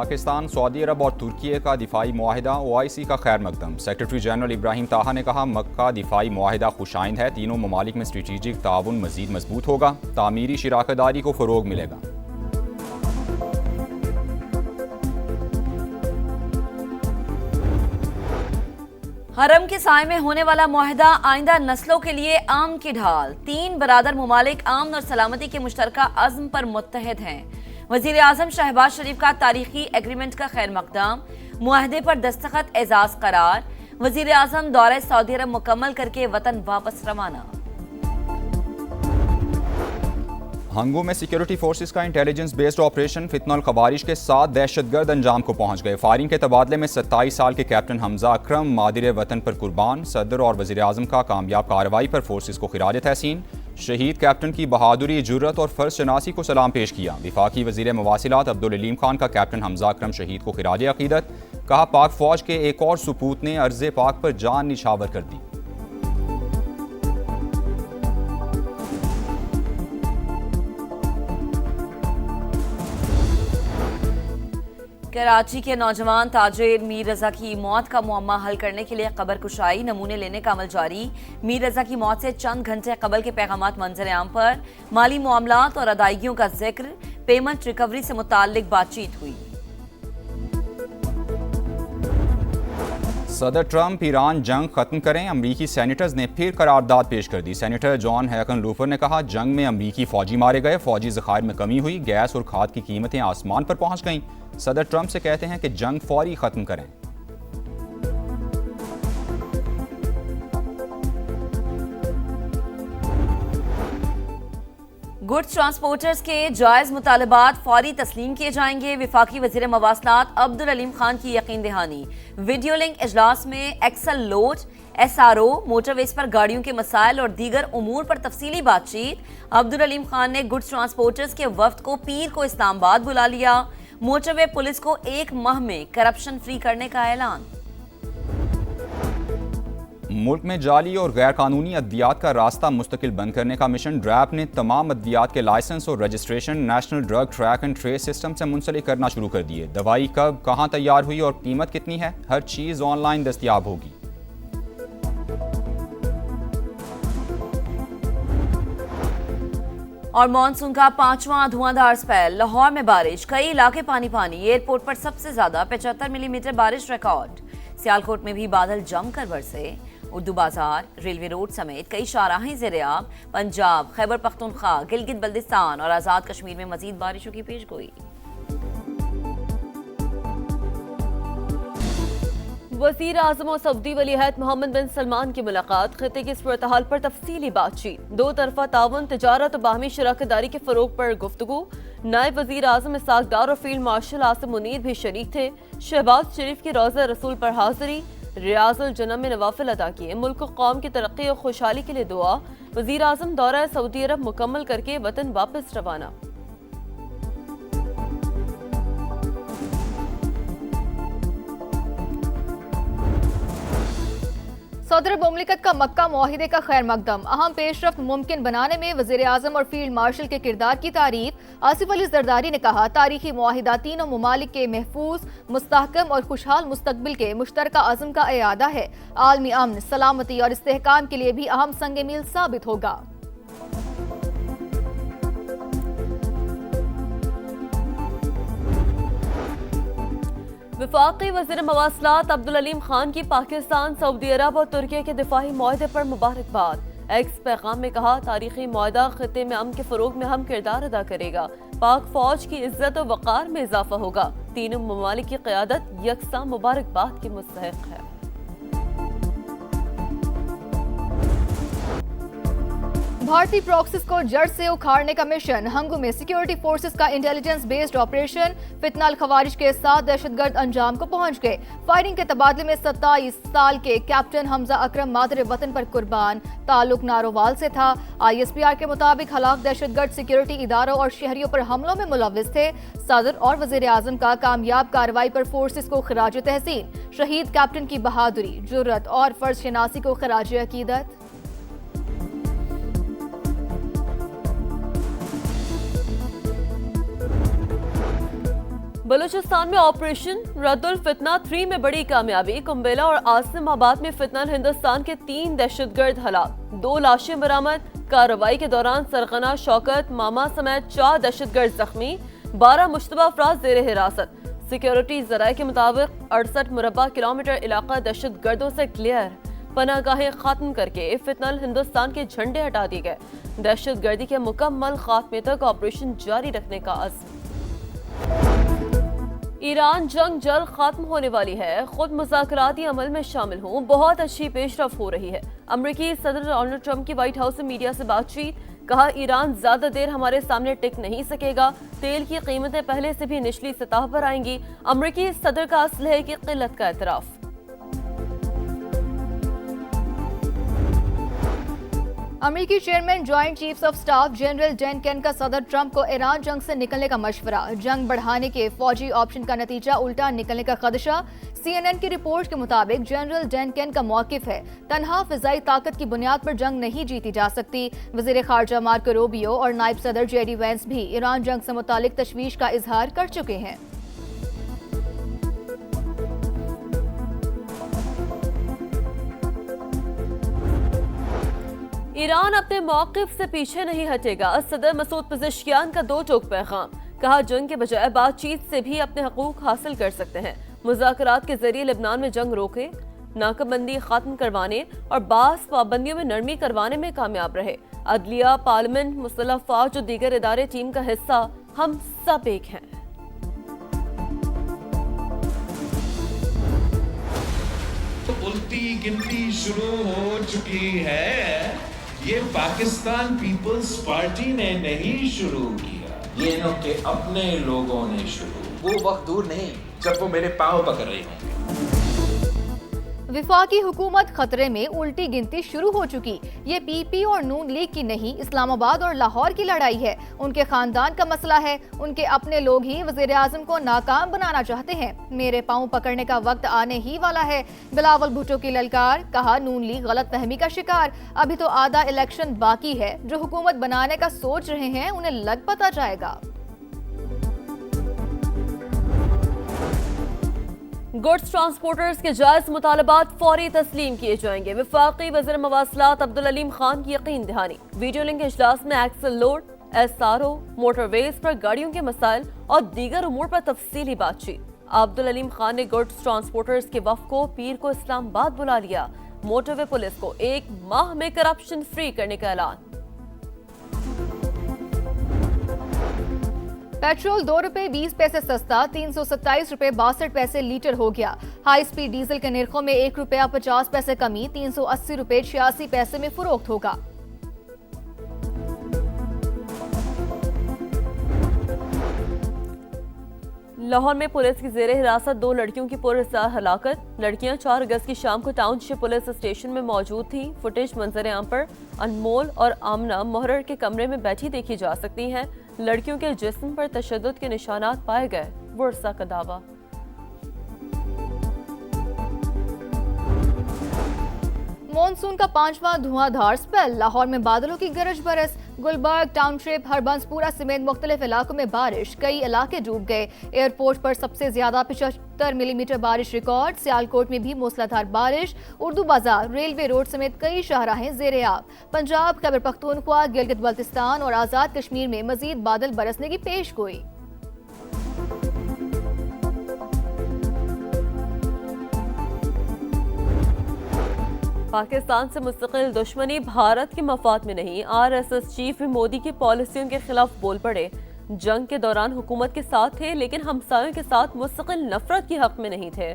Pakistan, Saudi अरब और तुर्की का दिफाई मुआहिदा OIC का खैर मकदम। सेक्रेटरी जनरल इब्राहिम ताहा ने कहा, मक्का दिफाई मुआहिदा खुशाइंद है। तीनों ममालिक में स्ट्रेटेजिक ताउन मजीद मजबूत होगा। तामीरी शराकतदारी को फ़रोग मिलेगा। हरम के साए में होने वाला मुआहिदा आइंदा नस्लों के लिए आम की ढाल। 3 बरादर मुमालिक अमन और सलामती के मुश्तरका अज़्म पर मुत्तहिद हैं। वज़ीर आज़म शहबाज शरीफ का तारीखी एग्रीमेंट का खैर मकदम। मुआहदे पर दस्तखत एजाज करार। वज़ीर आज़म दौरे सऊदी अरब मुकम्मल करके वतन वापस रवाना। हंगू में सिक्योरिटी फोर्सेस का इंटेलिजेंस बेस्ड ऑपरेशन फितनल खवारिश के 7 दहशतगर्द अंजाम को पहुंच गए। फायरिंग के तबादले में 27 साल के कैप्टन हमजा अकरम मादिर वतन पर कुर्बान। सदर और वज़ीर आज़म का कामयाब कार्रवाई पर फोर्सेस को खिराज तहसीन। शहीद कैप्टन की बहादुरी, जुर्रत और फर्ज शनासी को सलाम पेश किया। विफाकी वज़ीर मवासिलात अब्दुल अलीम खान का कैप्टन हमजा अकरम शहीद को खिराज अकीदत। कहा, पाक फौज के एक और सुपूत ने अर्ज़ पाक पर जान निछावर कर दी। कराची के नौजवान ताजिर मीर रजा की मौत का मुअम्मा हल करने के लिए कब्र कुशाई नमूने लेने का अमल जारी। मीर रजा की मौत से चंद घंटे कबल के पैगामात मंजर आम पर। माली मामलात और अदायगियों का जिक्र, पेमेंट रिकवरी से मुताल्लिक बातचीत हुई। सदर ट्रंप ईरान जंग खत्म करें, अमरीकी सेनेटर्स ने फिर करारदाद पेश कर दी। सेनेटर जॉन हैकनलूफर ने कहा, जंग में अमरीकी फौजी मारे गए, फौजी ज़खायर में कमी हुई, गैस और खाद की कीमतें आसमान पर पहुंच गईं। सदर ट्रंप से कहते हैं कि जंग फौरी खत्म करें। गुड्स ट्रांसपोर्टर्स के जायज मुतालबात फौरी तस्लीम किए जाएंगे। विफाकी वज़ीर मवासलात अब्दुल अलीम खान की यकीन दहानी। वीडियो लिंक इजलास में एक्सल लोड, SRO, मोटरवेज पर गाड़ियों के मसाइल और दीगर उमूर पर तफसीली बातचीत। अब्दुल अलीम खान ने गुड्स ट्रांसपोर्टर्स के वफ्द को पीर को इस्लामाबाद बुला लिया। मोटरवे पुलिस को 1 माह में करप्शन फ्री करने का ऐलान। मुल्क में जाली और गैर कानूनी अद्वियात का रास्ता मुस्तकिल बंद करने का मिशन ड्रैप ने तमाम अद्वियात के लाइसेंस और registration national drug track and trace system से मुंसलिक करना शुरू कर दिए। दवाई कब, कहां तैयार हुई और कीमत कितनी है, हर चीज ऑनलाइन दस्तयाब होगी। और मानसून का 5वां धुआंधार स्पेल। लाहौर में बारिश, कई इलाके पानी पानी। एयरपोर्ट पर सबसे ज्यादा 75 मिलीमीटर बारिश रिकॉर्ड। सियालकोट में भी बादल जमकर बरसे। उर्दू बाजार, रेलवे रोड समेत कई शाहराहें ज़ेर-ए-आब। पंजाब, खैबर पख्तूनख्वा, गिलगित बल्तिस्तान और आज़ाद कश्मीर में मजीद बारिशों की पेशगोई। वज़ीर आज़म और सऊदी वलीअहद मोहम्मद बिन सलमान की मुलाकात। खित्ते की सूरत-ए-हाल पर तफसीली बातचीत। 2 तरफ़ा ताउन, तिजारत और बाहमी शराकतदारी के फ़रोग पर गुफ्तगू। नायब वज़ीर आज़म इसहाक डार और फील्ड मार्शल आसिम मुनीर भी शरीक थे। शहबाज शरीफ की रोज़ा रसूल पर हाज़िरी। रियाजुल जन्म में नवाफिल अदा किए। मुल्क और कौम की तरक्की और खुशहाली के लिए दुआ। वज़ीर आज़म दौरा सऊदी अरब मुकम्मल करके वतन वापस रवाना। सदर मुमलिकत का मक्का मुआहिदे का खैर मकदम। अहम पेशरफ्त मुमकिन बनाने में वज़ीर आज़म और फील्ड मार्शल के किरदार की तारीफ। आसिफ अली जरदारी ने कहा, तारीखी मुआहिदा तीनों ममालिक के महफूज, मुस्तहकम और खुशहाल मुस्तकबिल के मुश्तरका अज़्म का इरादा है। आलमी अमन, सलामती और इस्तेहकाम के लिए भी अहम संग मील साबित होगा। वफाकी वज़ीर मवासलात अब्दुल अलीम खान की पाकिस्तान, सऊदी अरब और तुर्की के दिफाही मुआहदे पर मुबारकबाद। एक्स पैगाम में कहा, तारीखी मुआहदा खित्ते में अमन के फ़रोग में अहम किरदार अदा करेगा। पाक फौज की इज्जत और वक़ार में इजाफा होगा। तीनों ममालिक की क़यादत यकसा मुबारकबाद की मुस्तहिक़ है। भारतीय प्रॉक्सिस को जड़ से उखाड़ने का मिशन। हंगू में सिक्योरिटी फोर्सेस का इंटेलिजेंस बेस्ड ऑपरेशन फितनल खवारिश के 7 दहशतगर्द अंजाम को पहुंच गए। फायरिंग के तबादले में 27 साल के कैप्टन हमजा अकरम मादर वतन पर कुर्बान। ताल्लुक नारोवाल से था। ISPR के मुताबिक हलाक दहशतगर्द सिक्योरिटी इदारों और शहरियों पर हमलों में मुलव्विस थे। सदर और वज़ीर आज़म का कामयाब कार्रवाई पर फोर्सेस को खिराज तहसीन। शहीद कैप्टन की बहादुरी, जुर्रत और फर्ज शनासी को खिराज अकीदत। बलूचिस्तान में ऑपरेशन रद्दुल फितना 3 में बड़ी कामयाबी। कुंबेला और आसिमाबाद में फितनल हिंदुस्तान के 3 दहशतगर्द हलाक, 2 लाशें बरामद। कार्रवाई के दौरान सरगना शौकत मामा समेत 4 दहशतगर्द जख्मी, 12 मुश्तबा अफराद जेर हिरासत। सिक्योरिटी जराये के मुताबिक 68 मुरबा किलोमीटर इलाका दहशतगर्दों से क्लियर। पनागाहें खत्म करके फितनल हिंदुस्तान के झंडे हटा दिए गए। दहशतगर्दी के मुकम्मल खात्मे तक ऑपरेशन जारी रखने का अज़्म। ईरान जंग जल्द खत्म होने वाली है, खुद मुज़ाकराती अमल में शामिल हूँ, बहुत अच्छी पेशरफ हो रही है। अमरीकी सदर डोनाल्ड ट्रंप की व्हाइट हाउस से मीडिया से बातचीत, कहा ईरान ज्यादा देर हमारे सामने टिक नहीं सकेगा, तेल की कीमतें पहले से भी निचली सतह पर आएंगी। अमरीकी सदर का असलहे की किल्लत का एतराफ। अमेरिकी chairman joint chiefs of staff general Dan Caine का सदर ट्रंप को ईरान जंग से निकलने का मशवरा, जंग बढ़ाने के फौजी ऑप्शन का नतीजा उल्टा निकलने का खदशा। CNN की रिपोर्ट के मुताबिक जनरल डैन केन का मौकिफ है, तनहा फिजाई ताकत की बुनियाद पर जंग नहीं जीती जा सकती। वजीर खारजा मार्को रूबियो और नायब सदर JD वैंस भी ईरान जंग से मुतालिक तशवीश का इजहार कर चुके हैं। ईरान अपने मौक़िफ़ से पीछे नहीं हटेगा। सदर मसूद पेज़ेश्कियान का 2 टोक पैगाम, कहा जंग के बजाय बातचीत से भी अपने हकूक हासिल कर सकते हैं। मुज़ाकरात के जरिए लेबनान में जंग रोके, नाकाबंदी खत्म करवाने और बास पाबंदियों में नरमी करवाने में कामयाब रहे। अदलिया, पार्लियामेंट, मुसल्लह फौज और दीगर इदारे टीम का हिस्सा, हम सब एक हैं। उल्टी गिनती शुरू हो चुकी है। ये पाकिस्तान पीपल्स पार्टी ने नहीं शुरू किया, ये इनके अपने लोगों ने शुरू। वो वक्त दूर नहीं जब वो मेरे पांव पकड़ रहे होंगे। विफाकी हुकूमत खतरे में, उल्टी गिनती शुरू हो चुकी। ये PP और नून लीग की नहीं, इस्लामाबाद और लाहौर की लड़ाई है। उनके खानदान का मसला है, उनके अपने लोग ही वज़ीर आज़म को नाकाम बनाना चाहते हैं। मेरे पांव पकड़ने का वक्त आने ही वाला है। बिलावल भुट्टो की ललकार, कहा नून लीग गलत फहमी का शिकार। अभी तो आधा इलेक्शन बाकी है, जो हुकूमत बनाने का सोच रहे हैं उन्हें लग पता जाएगा। गुड्स ट्रांसपोर्टर्स के जायज मुतालबात फौरी तस्लीम किए जाएंगे। वफाकी वज़ीर मवासलात अब्दुल अलीम खान की यकीन दहानी। वीडियो लिंक इजलास में एक्सल लोड, SRO, मोटरवेज पर गाड़ियों के मसाइल और दीगर उमूर पर तफसीली बातचीत। अब्दुल अलीम खान ने गुड्स ट्रांसपोर्टर्स के वफ़द को पीर को इस्लामाबाद बुला लिया। मोटरवे पुलिस को 1 माह में करप्शन फ्री करने का ऐलान। पेट्रोल 2 रुपए 20 पैसे सस्ता, 327 रुपए 62 पैसे लीटर हो गया। हाई स्पीड डीजल के निर्खों में 1 रुपया 50 पैसे कमी, 380 रुपए 86 पैसे में फरोख्त होगा। लाहौर में पुलिस की जेर हिरासत 2 लड़कियों की पुरअसरार हलाकत। लड़कियां 4 अगस्त की शाम को टाउनशिप पुलिस स्टेशन में मौजूद थीं। फुटेज मंजर आम पर अनमोल और आमना मुहर्रर के कमरे में बैठी देखी जा सकती हैं। लड़कियों के जिस्म पर तशद्दुद के निशानात पाए गए, वर्षा का दावा। मॉनसून का 5वां धुआंधार स्पेल, लाहौर में बादलों की गरज बरस। गुलबर्ग, टाउनशिप, हरबंसपुरा समेत मुख्तलिफ इलाकों में बारिश, कई इलाके डूब गए। एयरपोर्ट पर सबसे ज्यादा 75 मिलीमीटर बारिश रिकॉर्ड। सियालकोट में भी मूसलाधार बारिश। उर्दू बाजार, रेलवे रोड समेत कई शाहराहें जेर आब। पंजाब, खैबर पख्तूनख्वा, गिलगित बल्तिस्तान और आजाद कश्मीर में मजीद बादल बरसने की पेशगोई। पाकिस्तान से मुस्तकिल दुश्मनी भारत के मफाद में नहीं। RSS चीफ भी मोदी की पॉलिसियों के खिलाफ बोल पड़े। जंग के दौरान हुकूमत के साथ थे, लेकिन हमसायों के साथ मुस्तकिल नफरत के हक में नहीं थे।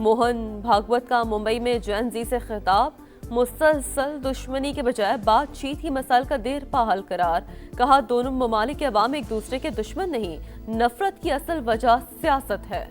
मोहन भागवत का मुंबई में जैन जी से खिताब, मुसलसल दुश्मनी के बजाय बातचीत ही मसाइल का देर पा हल करार। कहा दोनों ममालिक के अवाम एक दूसरे के दुश्मन नहीं, नफरत की असल वजह सियासत है।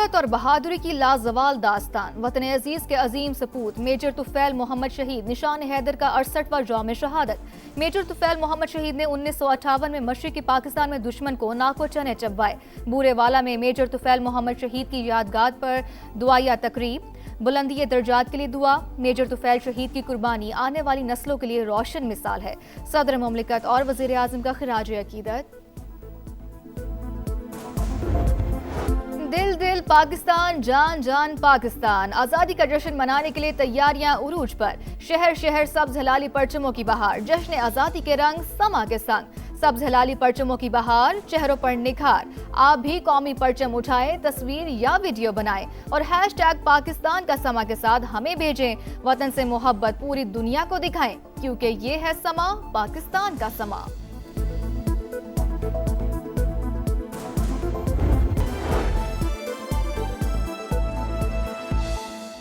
हिम्मत और बहादुरी की लाजवाल दास्तान। वतन अजीज के अजीम सपूत मेजर तुफैल मोहम्मद शहीद निशान हैदर का 68वां यौम शहादत। मेजर तुफैल मोहम्मद शहीद ने 1958 में मशरिकी पाकिस्तान में दुश्मन को नाको चने चबवाए। बूरेवाला में मेजर तुफैल मोहम्मद शहीद की यादगार पर दुआया तकरीब। बुलंदी दर्जात के लिए दुआ। मेजर तुफैल शहीद की कुर्बानी आने वाली नस्लों के लिए रोशन मिसाल है। सदर मुमलिकत और वजीर आजम का खिराज अकीदत। दिल दिल पाकिस्तान, जान जान पाकिस्तान। आज़ादी का जश्न मनाने के लिए तैयारियां उरूज पर। शहर शहर सब्ज हलाली परचमों की बहार। जश्न आज़ादी के रंग समा के संग। सब्ज हलाली परचमों की बहार, चेहरों पर निखार। आप भी कौमी परचम उठाएं, तस्वीर या वीडियो बनाएं और हैशटैग पाकिस्तान का समा के साथ हमें भेजें। वतन से मोहब्बत पूरी दुनिया को दिखाएं, क्योंकि ये है समा, पाकिस्तान का समा।